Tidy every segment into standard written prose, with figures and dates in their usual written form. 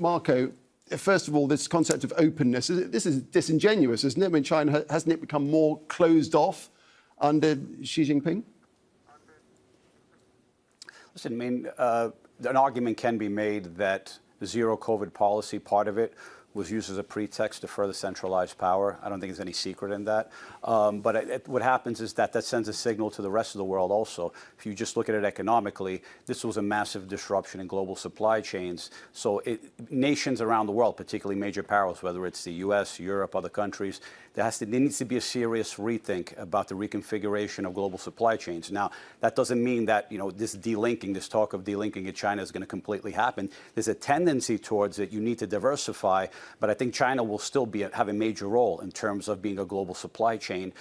Marco, first of all, this concept of openness, this is disingenuous, isn't it? I mean, China, hasn't it become more closed off under Xi Jinping? Listen, I mean, an argument can be made that the zero COVID policy, part of it, was used as a pretext to further centralize power. I don't think there's any secret in that. But what happens is that sends a signal to the rest of the world also. If you just look at it economically, this was a massive disruption in global supply chains. So nations around the world, particularly major powers, whether it's the US, Europe, other countries, there needs to be a serious rethink about the reconfiguration of global supply chains. Now, that doesn't mean that, this delinking, this talk of delinking in China is going to completely happen. There's a tendency towards it. You need to diversify. But I think China will still have a major role in terms of being a global supply chain,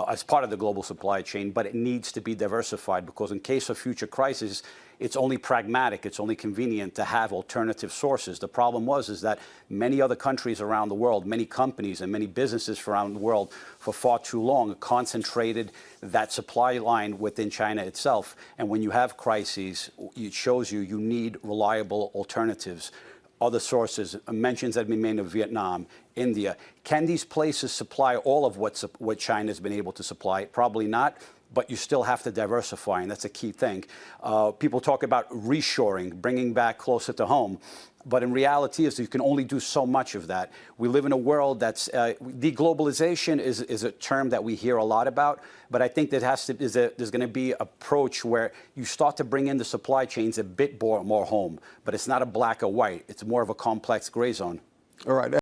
as part of the global supply chain, but it needs to be diversified because in case of future crises, it's only pragmatic, it's only convenient to have alternative sources. The problem is that many other countries around the world, many companies and many businesses around the world for far too long concentrated that supply line within China itself. And when you have crises, it shows you need reliable alternatives. Other sources, mentions have been made of Vietnam, India. Can these places supply all of what China has been able to supply? Probably not, but you still have to diversify, and that's a key thing. People talk about reshoring, bringing back closer to home. But in reality, you can only do so much of that. We live in a world that's deglobalization is a term that we hear a lot about. But I think that there's going to be an approach where you start to bring in the supply chains a bit more home. But it's not a black or white. It's more of a complex gray zone. All right.